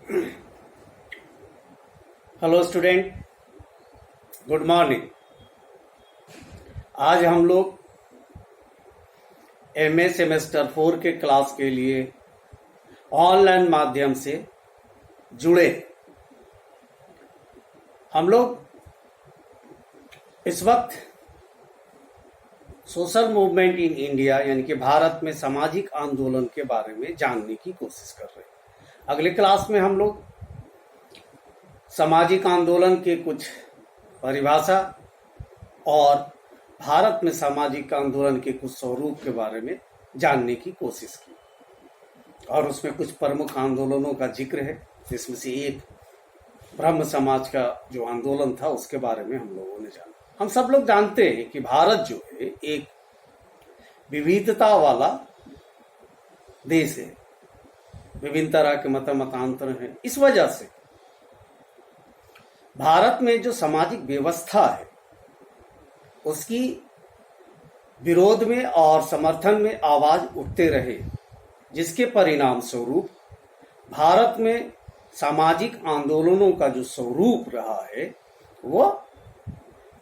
Hello student, good morning. आज हम लोग एमए सेमेस्टर 4 के क्लास के लिए ऑनलाइन माध्यम से जुड़े। हम लोग इस वक्त सोशल मूवमेंट इन इंडिया यानी कि भारत में सामाजिक आंदोलन के बारे में जानने की कोशिश कर रहे हैं। अगले क्लास में हम लोग सामाजिक आंदोलन के कुछ परिभाषा और भारत में सामाजिक आंदोलन के कुछ स्वरूप के बारे में जानने की कोशिश की और उसमें कुछ प्रमुख आंदोलनों का जिक्र है, जिसमें से एक ब्रह्म समाज का जो आंदोलन था उसके बारे में हम लोगों ने जाना। हम सब लोग जानते हैं कि भारत जो है एक विविधता वाला देश है, विभिन्न तरह के मतांतर हैं। इस वजह से भारत में जो सामाजिक व्यवस्था है उसकी विरोध में और समर्थन में आवाज उठते रहे, जिसके परिणाम स्वरूप भारत में सामाजिक आंदोलनों का जो स्वरूप रहा है वो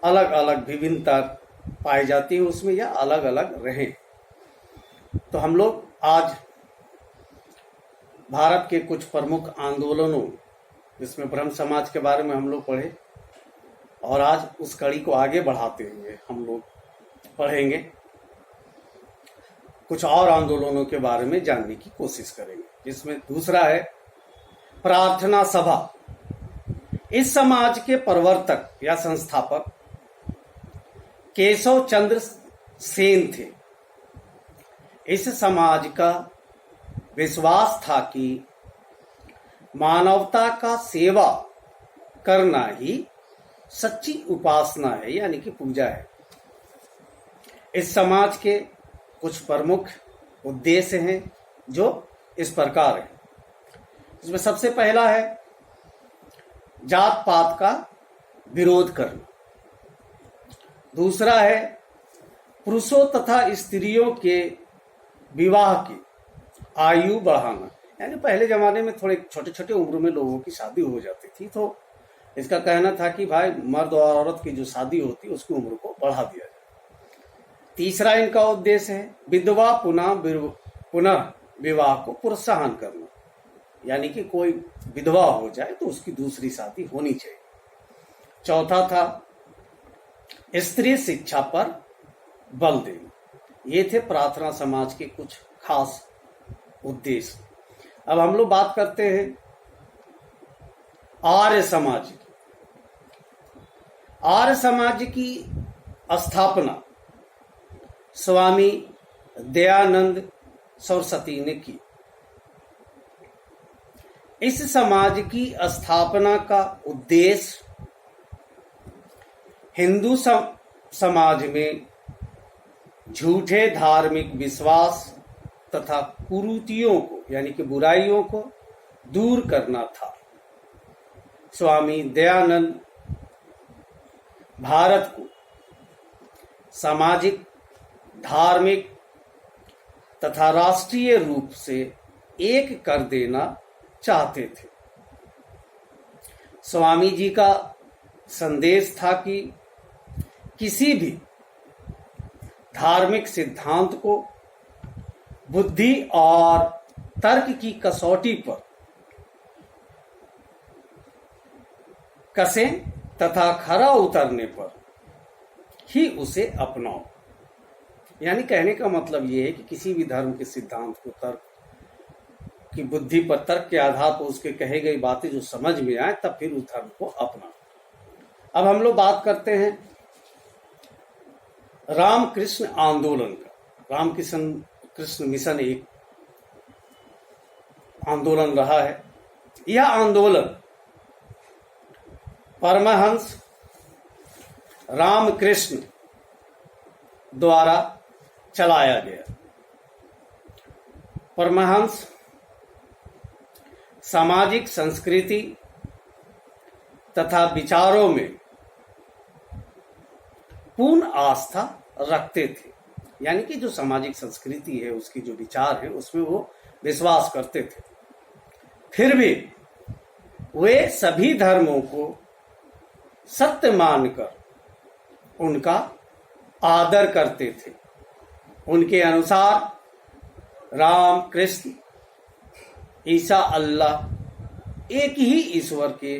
अलग अलग विभिन्नता पाई जाती है उसमें, या अलग अलग रहे। तो हम लोग आज भारत के कुछ प्रमुख आंदोलनों, जिसमें ब्रह्म समाज के बारे में हम लोग पढ़े, और आज उस कड़ी को आगे बढ़ाते हुए हम लोग पढ़ेंगे कुछ और आंदोलनों के बारे में जानने की कोशिश करेंगे, जिसमें दूसरा है प्रार्थना सभा। इस समाज के प्रवर्तक या संस्थापक केशव चंद्र सेन थे। इस समाज का विश्वास था कि मानवता का सेवा करना ही सच्ची उपासना है, यानी कि पूजा है। इस समाज के कुछ प्रमुख उद्देश्य हैं जो इस प्रकार हैं। इसमें सबसे पहला है जात पात का विरोध करना। दूसरा है पुरुषों तथा स्त्रियों के विवाह की आयु बढ़ाना, यानी पहले जमाने में थोड़े छोटे छोटे उम्र में लोगों की शादी हो जाती थी, तो इसका कहना था कि भाई मर्द और औरत की जो शादी होती है उसकी उम्र को बढ़ा दिया जाए। तीसरा इनका उद्देश्य है विधवा पुनः विवाह को प्रोत्साहन करना, यानी कि कोई विधवा हो जाए तो उसकी दूसरी शादी होनी चाहिए। चौथा था स्त्री शिक्षा पर बल देना। ये थे प्रार्थना समाज के कुछ खास उद्देश्य। अब हम लोग बात करते हैं आर्य समाज की। आर्य समाज की स्थापना स्वामी दयानंद सरस्वती ने की। इस समाज की स्थापना का उद्देश्य हिंदू समाज में झूठे धार्मिक विश्वास तथा कुरीतियों को, यानी कि बुराइयों को दूर करना था। स्वामी दयानंद भारत को सामाजिक, धार्मिक तथा राष्ट्रीय रूप से एक कर देना चाहते थे। स्वामी जी का संदेश था कि किसी भी धार्मिक सिद्धांत को बुद्धि और तर्क की कसौटी पर कसें तथा खरा उतरने पर ही उसे अपनाओ। यानी कहने का मतलब यह है कि किसी भी धर्म के सिद्धांत को तर्क की बुद्धि पर, तर्क के आधार पर उसके कहे गई बातें जो समझ में आए, तब फिर उस धर्म को अपनाओ। अब हम लोग बात करते हैं रामकृष्ण आंदोलन का। रामकृष्ण मिशन एक आंदोलन रहा है। यह आंदोलन परमहंस रामकृष्ण द्वारा चलाया गया। परमहंस सामाजिक संस्कृति तथा विचारों में पूर्ण आस्था रखते थे, यानी कि जो सामाजिक संस्कृति है, उसकी जो विचार है, उसमें वो विश्वास करते थे। फिर भी वे सभी धर्मों को सत्य मानकर उनका आदर करते थे। उनके अनुसार राम, कृष्ण, ईसा, अल्लाह एक ही ईश्वर के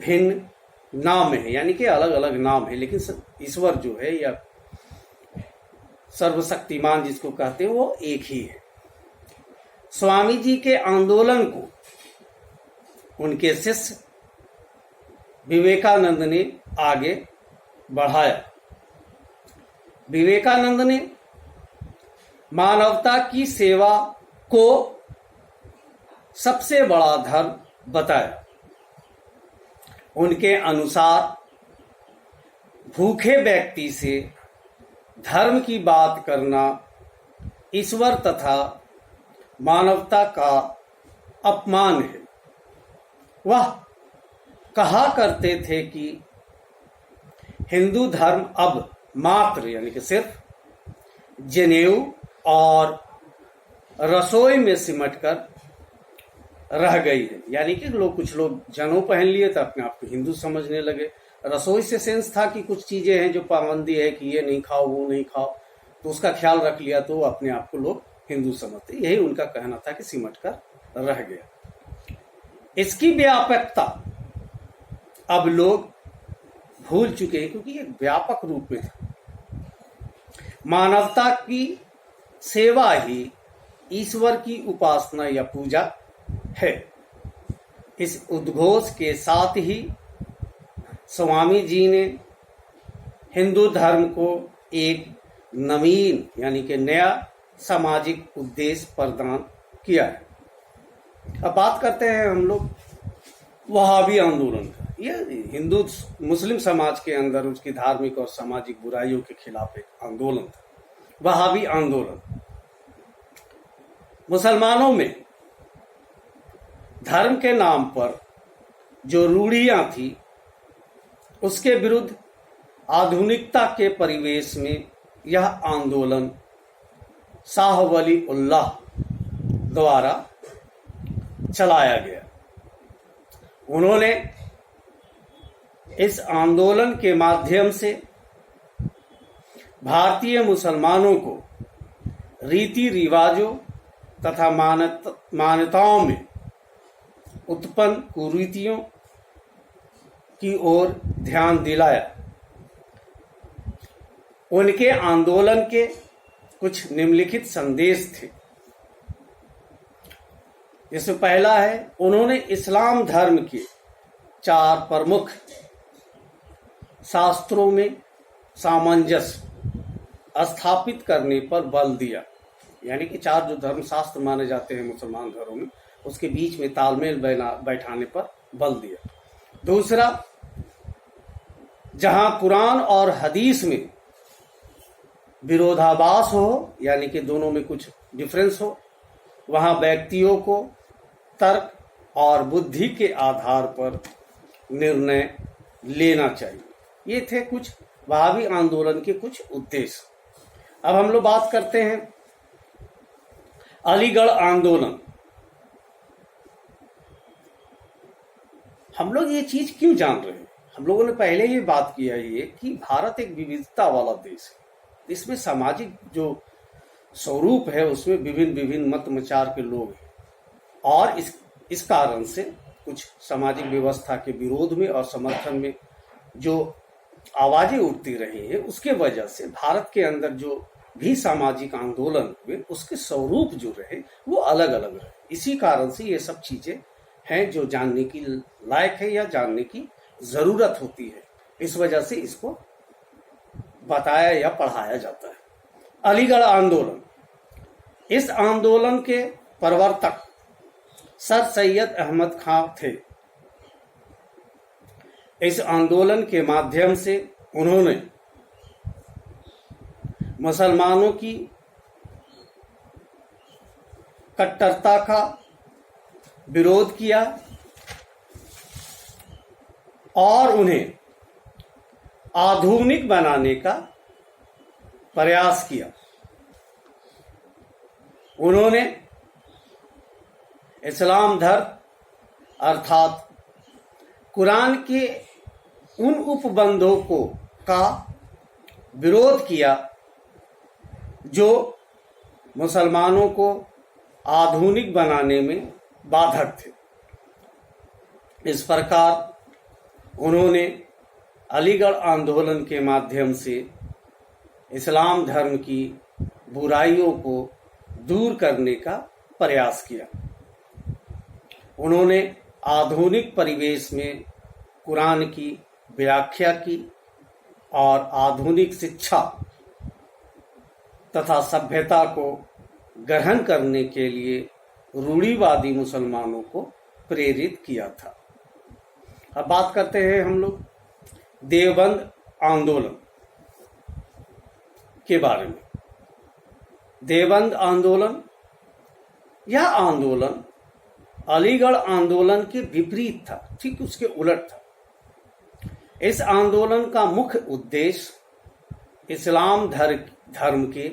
भिन्न नाम है, यानी कि अलग अलग नाम है, लेकिन ईश्वर जो है या सर्वशक्तिमान जिसको कहते हैं वो एक ही है। स्वामी जी के आंदोलन को उनके शिष्य विवेकानंद ने आगे बढ़ाया। विवेकानंद ने मानवता की सेवा को सबसे बड़ा धर्म बताया। उनके अनुसार भूखे व्यक्ति से धर्म की बात करना ईश्वर तथा मानवता का अपमान है। वह कहा करते थे कि हिंदू धर्म अब मात्र यानी कि सिर्फ जनेऊ और रसोई में सिमटकर रह गई है। यानी कि कुछ लोग जनेऊ पहन लिए तो अपने आप को हिंदू समझने लगे। रसोई से सेंस था कि कुछ चीजें हैं जो पाबंदी है कि ये नहीं खाओ, वो नहीं खाओ, तो उसका ख्याल रख लिया तो अपने आप को लोग हिंदू समझते। यही उनका कहना था कि सिमट कर रह गया। इसकी व्यापकता अब लोग भूल चुके हैं, क्योंकि ये व्यापक रूप में था। मानवता की सेवा ही ईश्वर की उपासना या पूजा है। इस उद्घोष के साथ ही स्वामी जी ने हिंदू धर्म को एक नवीन यानी कि नया सामाजिक उद्देश्य प्रदान किया है। अब बात करते हैं हम लोग वहाबी आंदोलन का। यह हिंदू मुस्लिम समाज के अंदर उसकी धार्मिक और सामाजिक बुराइयों के खिलाफ एक आंदोलन था, वहाबी आंदोलन। मुसलमानों में धर्म के नाम पर जो रूढ़ियां थी उसके विरुद्ध आधुनिकता के परिवेश में यह आंदोलन शाह वली उल्लाह द्वारा चलाया गया। उन्होंने इस आंदोलन के माध्यम से भारतीय मुसलमानों को रीति रिवाजों तथा मान्यताओं में उत्पन्न कुरीतियों की ओर ध्यान दिलाया। उनके आंदोलन के कुछ निम्नलिखित संदेश थे। इसमें पहला है, उन्होंने इस्लाम धर्म के 4 प्रमुख शास्त्रों में सामंजस्य स्थापित करने पर बल दिया। यानी कि 4 जो धर्म शास्त्र माने जाते हैं मुसलमान घरों में, उसके बीच में तालमेल बैठाने पर बल दिया। दूसरा, जहां कुरान और हदीस में विरोधाभास हो, यानी कि दोनों में कुछ डिफरेंस हो, वहां व्यक्तियों को तर्क और बुद्धि के आधार पर निर्णय लेना चाहिए। ये थे कुछ वहाबी आंदोलन के कुछ उद्देश्य। अब हम लोग बात करते हैं अलीगढ़ आंदोलन। हम लोग ये चीज क्यों जान रहे हैं? हम लोगों ने पहले ही बात किया है कि भारत एक विविधता वाला देश है। इसमें सामाजिक जो स्वरूप है उसमें विभिन्न विभिन्न मत विचार के लोग हैं, और इस कारण से कुछ सामाजिक व्यवस्था के विरोध में और समर्थन में जो आवाजें उठती रही है, उसके वजह से भारत के अंदर जो भी सामाजिक आंदोलन हुए उसके स्वरूप जो रहे वो अलग अलग रहे। इसी कारण से ये सब चीजें हैं जो जानने की लायक है या जानने की जरूरत होती है। इस वजह से इसको बताया या पढ़ाया जाता है। अलीगढ़ आंदोलन, इस आंदोलन के प्रवर्तक सर सैयद अहमद खां थे। इस आंदोलन के माध्यम से उन्होंने मुसलमानों की कट्टरता का विरोध किया और उन्हें आधुनिक बनाने का प्रयास किया। उन्होंने इस्लाम धर्म अर्थात कुरान के उन उपबंधों को का विरोध किया जो मुसलमानों को आधुनिक बनाने में बाधक थे। इस प्रकार उन्होंने अलीगढ़ आंदोलन के माध्यम से इस्लाम धर्म की बुराइयों को दूर करने का प्रयास किया। उन्होंने आधुनिक परिवेश में कुरान की व्याख्या की और आधुनिक शिक्षा तथा सभ्यता को ग्रहण करने के लिए रूढ़िवादी मुसलमानों को प्रेरित किया था। अब बात करते हैं हम लोग देवबंद आंदोलन के बारे में। देवबंद आंदोलन, यह आंदोलन अलीगढ़ आंदोलन के विपरीत था, ठीक उसके उलट था। इस आंदोलन का मुख्य उद्देश्य इस्लाम धर्म के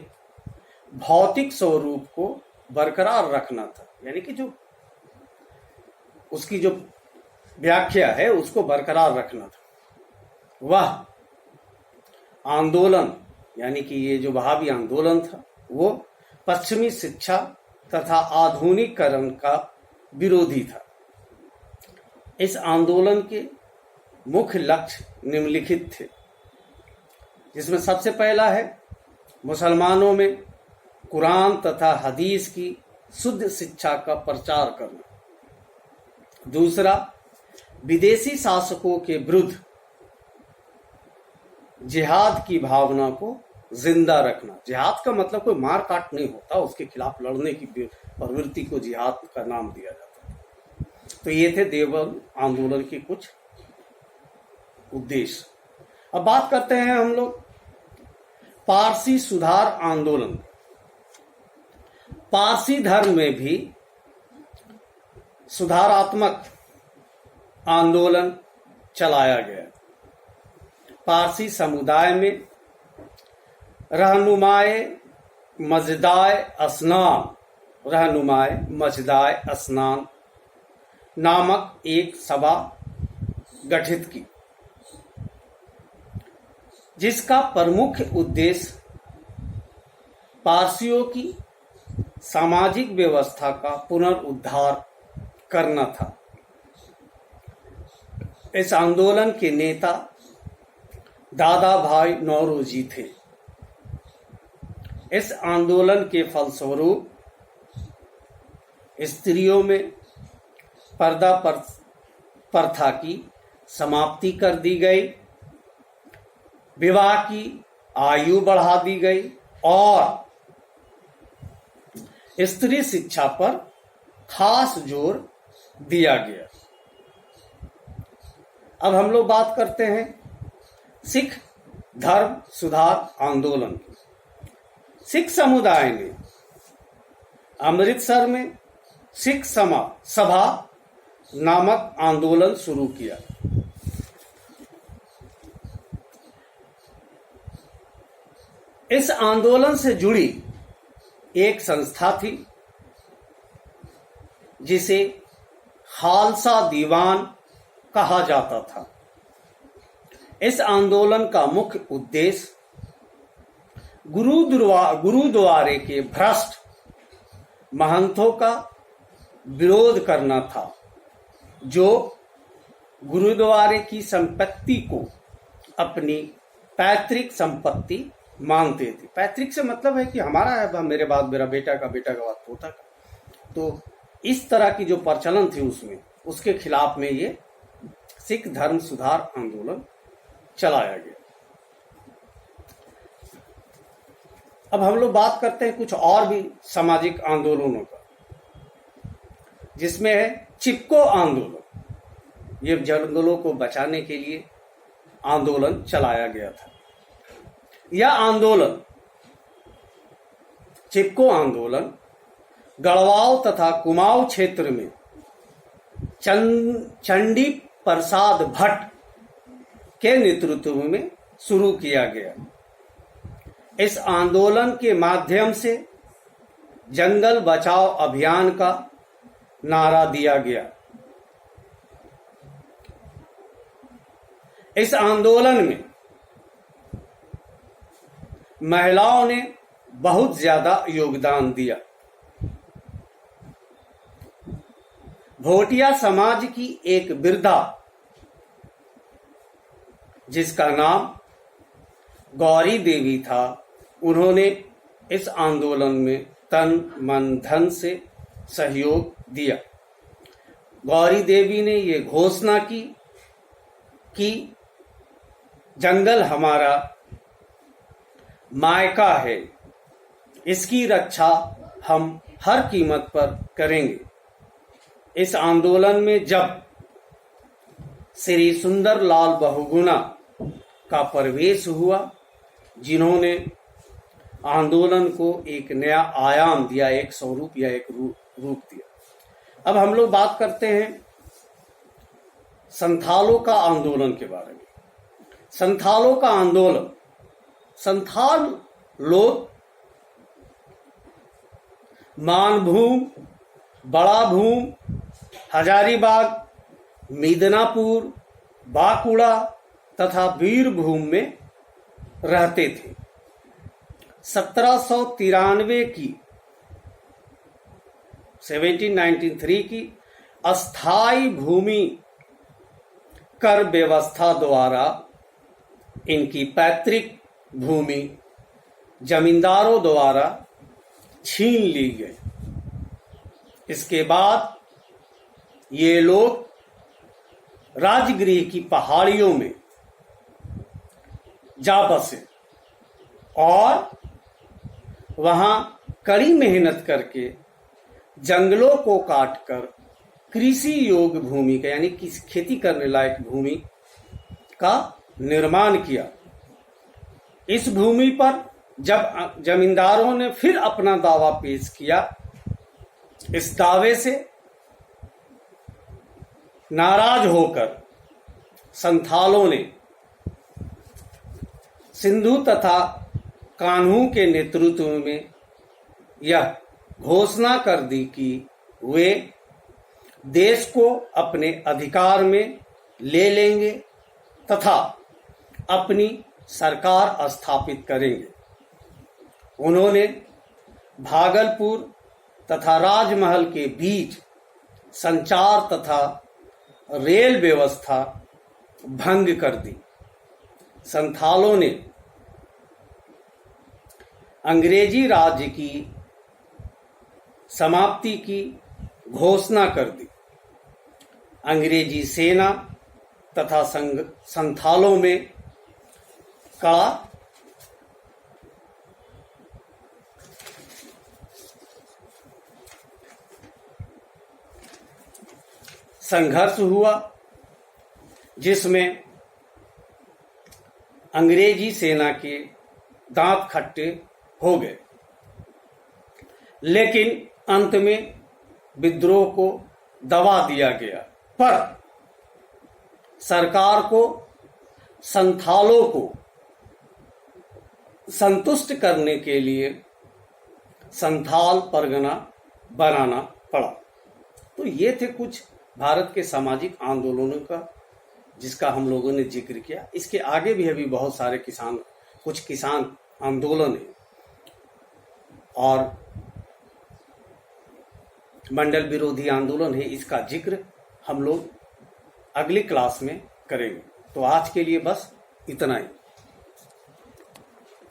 भौतिक स्वरूप को बरकरार रखना था, यानी कि जो उसकी जो व्याख्या है उसको बरकरार रखना था। वह आंदोलन यानी कि ये जो वहाबी आंदोलन था वो पश्चिमी शिक्षा तथा आधुनिकीकरण का विरोधी था। इस आंदोलन के मुख्य लक्ष्य निम्नलिखित थे, जिसमें सबसे पहला है मुसलमानों में कुरान तथा हदीस की शुद्ध शिक्षा का प्रचार करना। दूसरा, विदेशी शासकों के विरुद्ध जिहाद की भावना को जिंदा रखना। जिहाद का मतलब कोई मार काट नहीं होता, उसके खिलाफ लड़ने की प्रवृत्ति को जिहाद का नाम दिया जाता है। तो ये थे देवबंद आंदोलन के कुछ उद्देश्य। अब बात करते हैं हम लोग पारसी सुधार आंदोलन। पारसी धर्म में भी सुधारात्मक आंदोलन चलाया गया। पारसी समुदाय में रहनुमाए मजदाए अस्नान नामक एक सभा गठित की, जिसका प्रमुख उद्देश्य पारसियों की सामाजिक व्यवस्था का पुनरुद्धार करना था। इस आंदोलन के नेता दादा भाई नौरोजी थे। इस आंदोलन के फलस्वरूप स्त्रियों में पर्दा प्रथा की समाप्ति कर दी गई, विवाह की आयु बढ़ा दी गई और स्त्री शिक्षा पर खास जोर दिया गया। अब हम लोग बात करते हैं सिख धर्म सुधार आंदोलन की। सिख समुदाय ने अमृतसर में सिख सभा नामक आंदोलन शुरू किया। इस आंदोलन से जुड़ी एक संस्था थी जिसे खालसा दीवान कहा जाता था। इस आंदोलन का मुख्य उद्देश्य गुरुद्वारे के भ्रष्ट महंतों का विरोध करना था, जो गुरुद्वारे की संपत्ति को अपनी पैतृक संपत्ति मानते थे। पैतृक से मतलब है कि हमारा है, मेरे बाद मेरा बेटा का, बेटा का बाद पोता का। तो इस तरह की जो प्रचलन थी उसमें, उसके खिलाफ में ये सिख धर्म सुधार आंदोलन चलाया गया। अब हम लोग बात करते हैं कुछ और भी सामाजिक आंदोलनों का, जिसमें है चिपको आंदोलन। ये जंगलों को बचाने के लिए आंदोलन चलाया गया था। यह आंदोलन, चिपको आंदोलन, गढ़वाल तथा कुमाऊं क्षेत्र में चंडी प्रसाद भट्ट के नेतृत्व में शुरू किया गया। इस आंदोलन के माध्यम से जंगल बचाओ अभियान का नारा दिया गया। इस आंदोलन में महिलाओं ने बहुत ज्यादा योगदान दिया। भोटिया समाज की एक वृद्धा जिसका नाम गौरी देवी था, उन्होंने इस आंदोलन में तन मन धन से सहयोग दिया। गौरी देवी ने ये घोषणा की कि जंगल हमारा मायका है, इसकी रक्षा हम हर कीमत पर करेंगे। इस आंदोलन में जब श्री सुंदरलाल बहुगुणा का प्रवेश हुआ, जिन्होंने आंदोलन को एक नया आयाम दिया, एक स्वरूप या एक रूप दिया। अब हम लोग बात करते हैं संथालों का आंदोलन के बारे में। संथालों का आंदोलन, संथाल लोग मानभूम, बड़ा भूम, हजारीबाग, मिदनापुर, बांकुड़ा तथा वीरभूम में रहते थे। 1793 की 1793 की अस्थाई भूमि कर व्यवस्था द्वारा इनकी पैतृक भूमि जमींदारों द्वारा छीन ली गई। इसके बाद ये लोग राजगृह की पहाड़ियों में जा बसे और वहां कड़ी मेहनत करके जंगलों को काटकर कृषि योग्य भूमि का, यानी खेती करने लायक भूमि का निर्माण किया। इस भूमि पर जब जमींदारों ने फिर अपना दावा पेश किया, इस दावे से नाराज होकर संथालों ने सिंधु तथा कान्हू के नेतृत्व में यह घोषणा कर दी कि वे देश को अपने अधिकार में ले लेंगे तथा अपनी सरकार स्थापित करेंगे। उन्होंने भागलपुर तथा राजमहल के बीच संचार तथा रेल व्यवस्था भंग कर दी। संथालों ने अंग्रेजी राज्य की समाप्ति की घोषणा कर दी। अंग्रेजी सेना तथा संथालों में का संघर्ष हुआ, जिसमें अंग्रेजी सेना के दांत खट्टे हो गए, लेकिन अंत में विद्रोह को दबा दिया गया। पर सरकार को संथालों को संतुष्ट करने के लिए संथाल परगना बनाना पड़ा। तो ये थे कुछ भारत के सामाजिक आंदोलनों का जिसका हम लोगों ने जिक्र किया। इसके आगे भी अभी बहुत सारे कुछ किसान आंदोलन है और मंडल विरोधी आंदोलन है। इसका जिक्र हम लोग अगली क्लास में करेंगे। तो आज के लिए बस इतना ही।